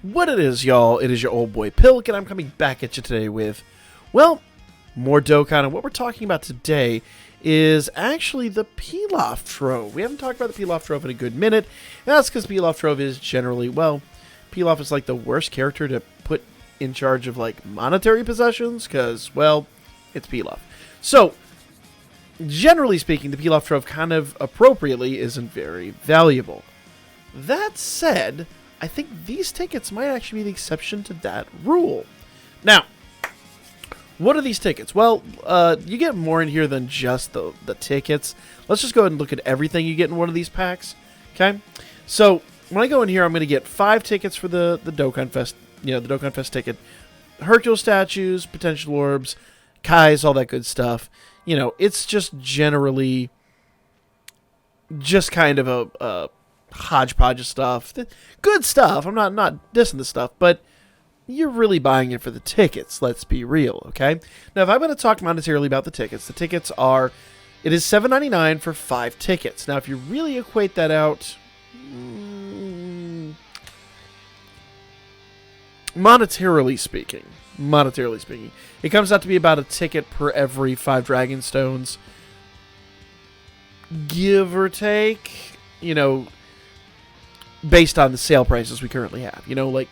What it is, y'all, it is your old boy Pilk, and I'm coming back at you today with, well, more Dokkan. And what we're talking about today is actually the PILAF Trove. We haven't talked about the PILAF Trove in a good minute, and that's because PILAF Trove is generally, well, PILAF is like the worst character to put in charge of, like, monetary possessions, because, well, it's PILAF. So, generally speaking, the PILAF Trove kind of appropriately isn't very valuable. That said, I think these tickets might actually be the exception to that rule. Now, what are these tickets? Well, you get more in here than just the tickets. Let's just go ahead and look at everything you get in one of these packs. Okay? So, when I go in here, I'm going to get 5 tickets for the Dokkan Fest, the Dokkan Fest ticket. Hercule statues, potential orbs, Kais, all that good stuff. It's just generally just kind of a hodgepodge of stuff. Good stuff. I'm not dissing the stuff, but you're really buying it for the tickets. Let's be real, okay? Now, if I'm going to talk monetarily about the tickets are, it is $7.99 for 5 tickets. Now, if you really equate that out, monetarily speaking, it comes out to be about a ticket per every 5 Dragon Stones, give or take, based on the sale prices we currently have. Like,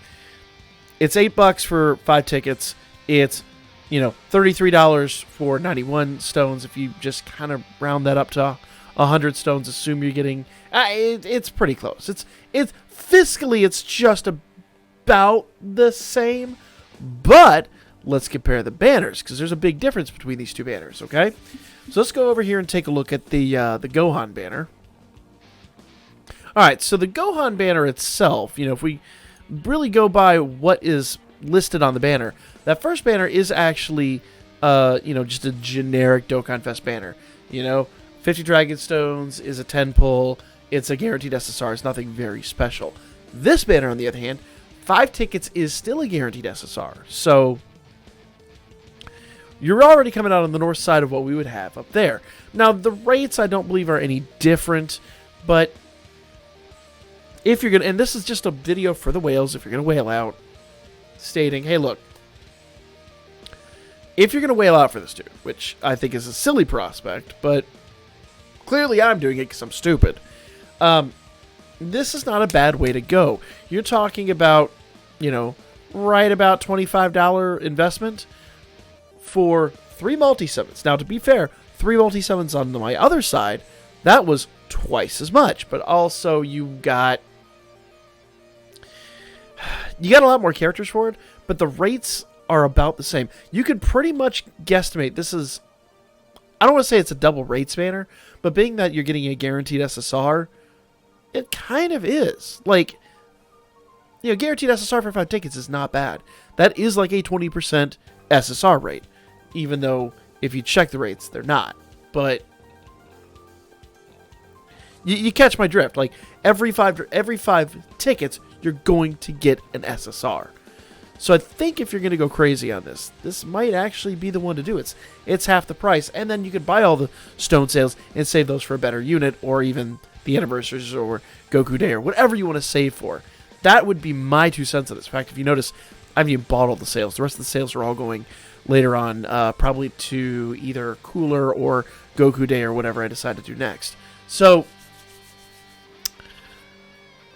it's $8 for 5 tickets. It's, $33 for 91 stones. If you just kind of round that up to 100 stones, assume you're getting, it's pretty close. It's fiscally, it's just about the same, but let's compare the banners, because there's a big difference between these two banners, okay? So let's go over here and take a look at the Gohan banner. Alright, so the Gohan banner itself, if we really go by what is listed on the banner, that first banner is actually, just a generic Dokkan Fest banner. 50 Dragon Stones is a 10 pull, it's a guaranteed SSR, it's nothing very special. This banner, on the other hand, 5 tickets is still a guaranteed SSR, so you're already coming out on the north side of what we would have up there. Now, the rates I don't believe are any different, but if you're going to, and this is just a video for the whales, if you're going to whale out, stating, hey, look, if you're going to whale out for this dude, which I think is a silly prospect, but clearly I'm doing it because I'm stupid, this is not a bad way to go. You're talking about, right about $25 investment for 3 multi-summons. Now, to be fair, 3 multi-summons on my other side, that was twice as much, but also you got a lot more characters for it, but the rates are about the same. You could pretty much guesstimate this is, I don't want to say it's a double rates banner, but being that you're getting a guaranteed SSR, it kind of is. Like, guaranteed SSR for 5 tickets is not bad. That is like a 20% SSR rate, even though if you check the rates, they're not. But you catch my drift. Like, every five tickets, you're going to get an SSR. So I think if you're going to go crazy on this, this might actually be the one to do. It's half the price, and then you could buy all the stone sales and save those for a better unit, or even the anniversaries or Goku Day or whatever you want to save for. That would be my 2 cents on this. In fact, if you notice, I haven't even bought all the sales. The rest of the sales are all going later on, probably to either Cooler or Goku Day or whatever I decide to do next. So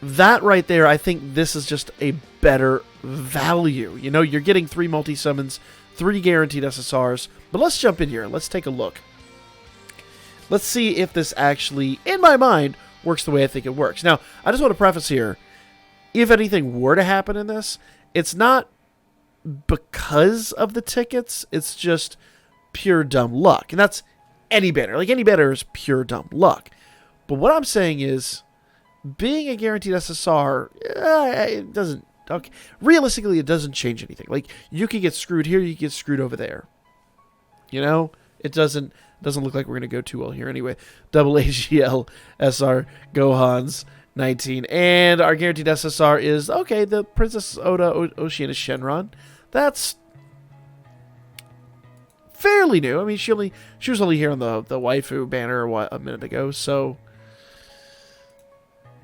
that right there, I think this is just a better value. You're getting 3 multi-summons, 3 guaranteed SSRs. But let's jump in here. Let's take a look. Let's see if this actually, in my mind, works the way I think it works. Now, I just want to preface here, if anything were to happen in this, it's not because of the tickets, it's just pure dumb luck. And that's any banner. Like, any banner is pure dumb luck. But what I'm saying is, being a guaranteed SSR, it doesn't, okay, realistically, it doesn't change anything. Like, you could get screwed here, you could get screwed over there. It doesn't look like we're going to go too well here anyway. Double AGL SR Gohan's 19. And our guaranteed SSR is, okay, the Princess Oda Oceana Shenron. That's fairly new. I mean, she was only here on the waifu banner a minute ago, so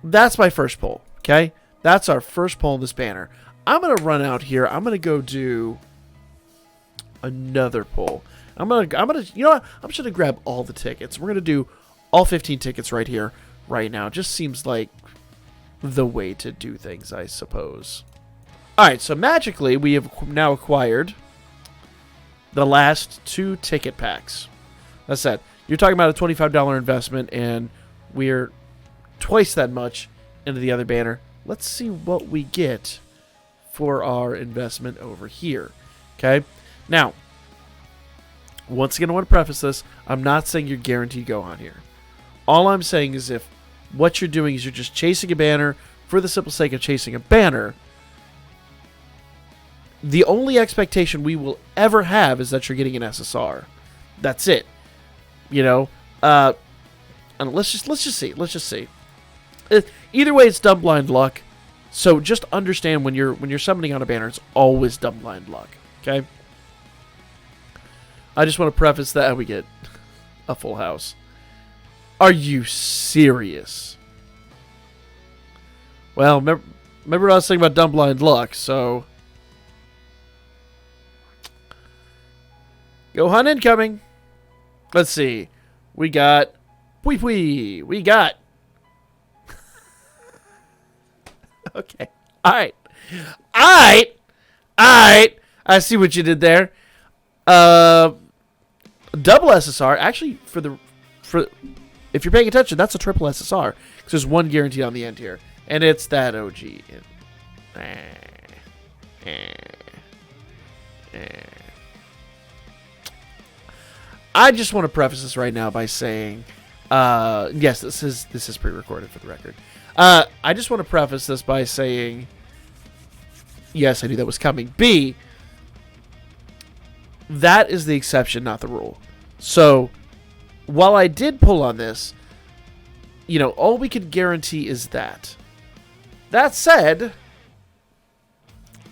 that's my first poll, okay? That's our first poll in this banner. I'm going to run out here. I'm going to go do another pull. I'm going to, you know what? I'm just going to grab all the tickets. We're going to do all 15 tickets right here, right now. Just seems like the way to do things, I suppose. All right, so magically, we have now acquired the last 2 ticket packs. That's that. You're talking about a $25 investment, and we're twice that much into the other banner. Let's see what we get for our investment over here. Okay? Now, once again, I want to preface this. I'm not saying you're guaranteed Gohan here. All I'm saying is if what you're doing is you're just chasing a banner for the simple sake of chasing a banner, the only expectation we will ever have is that you're getting an SSR. That's it. You know, and let's just see. Let's just see. Either way, it's dumb blind luck. So just understand when you're summoning on a banner, it's always dumb blind luck. Okay. I just want to preface that we get a full house. Are you serious? Well, remember I was saying about dumb blind luck, so Gohan incoming. Let's see. We got Pui. We got okay. All right. I see what you did there. Double SSR. Actually, for if you're paying attention, that's a triple SSR because there's one guaranteed on the end here, and it's that OG. I just want to preface this right now by saying, yes, this is pre-recorded for the record. I just want to preface this by saying, yes, I knew that was coming. B, that is the exception, not the rule. So, while I did pull on this, you know, all we could guarantee is that. That said,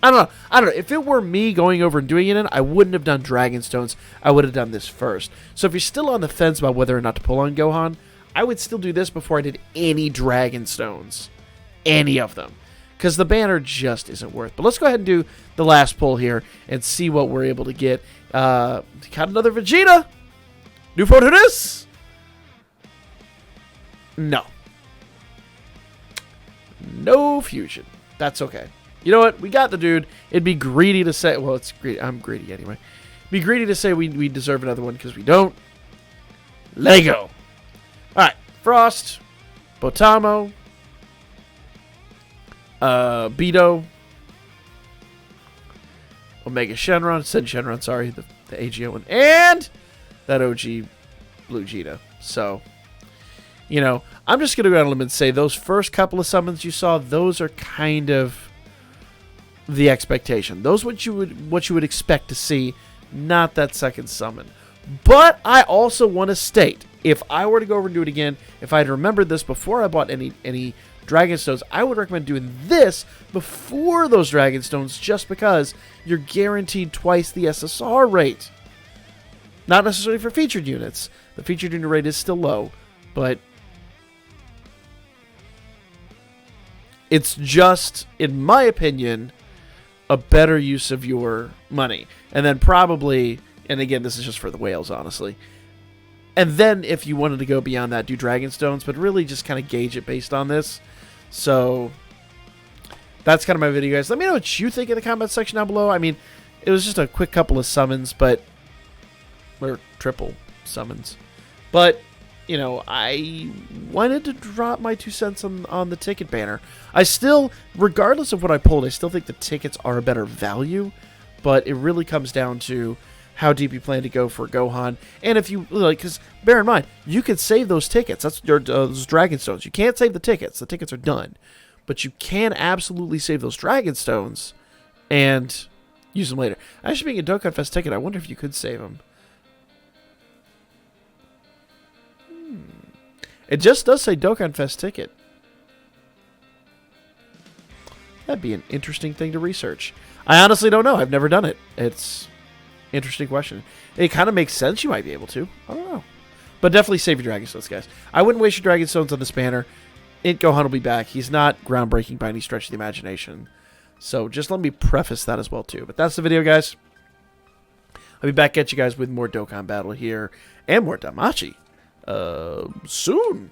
I don't know. If it were me going over and doing it, I wouldn't have done Dragon Stones. I would have done this first. So if you're still on the fence about whether or not to pull on Gohan, I would still do this before I did any Dragon Stones. Any of them. Because the banner just isn't worth. But let's go ahead and do the last pull here and see what we're able to get. Got another Vegeta. New photo this? No. No fusion. That's okay. You know what? We got the dude. It'd be greedy to say... Well, it's greedy. I'm greedy anyway. It'd be greedy to say we deserve another one because we don't. Lego. Alright. Frost. Botamo. Beto. Omega Shenron. Sen Shenron, sorry. The AGO one. And that OG Blue Vegeta. So, you know, I'm just going to go out on a limb and say those first couple of summons you saw, those are kind of the expectation. Those what you would expect to see, not that second summon. But I also want to state, if I were to go over and do it again, if I had remembered this before I bought any Dragon Stones, I would recommend doing this before those Dragon Stones just because you're guaranteed twice the SSR rate. Not necessarily for featured units. The featured unit rate is still low, but it's just, in my opinion, a better use of your money. And then probably, and again, this is just for the whales, honestly. And then if you wanted to go beyond that, do Dragon Stones, but really just kind of gauge it based on this. So that's kind of my video, guys. Let me know what you think in the comment section down below. I mean, it was just a quick couple of summons, but or triple summons. But, you know, I wanted to drop my 2 cents on the ticket banner. I still, regardless of what I pulled, I still think the tickets are a better value. But it really comes down to how deep you plan to go for Gohan. And if you, like, because bear in mind, you can save those tickets. That's your those Dragon Stones. You can't save the tickets. The tickets are done. But you can absolutely save those Dragon Stones and use them later. Actually, being a Dokkan Fest ticket, I wonder if you could save them. It just does say Dokkan Fest ticket. That'd be an interesting thing to research. I honestly don't know. I've never done it. It's an interesting question. It kind of makes sense you might be able to. I don't know. But definitely save your Dragon Stones, guys. I wouldn't waste your Dragon Stones on this banner. Gohan will be back. He's not groundbreaking by any stretch of the imagination. So just let me preface that as well, too. But that's the video, guys. I'll be back at you guys with more Dokkan Battle here and more Damachi soon.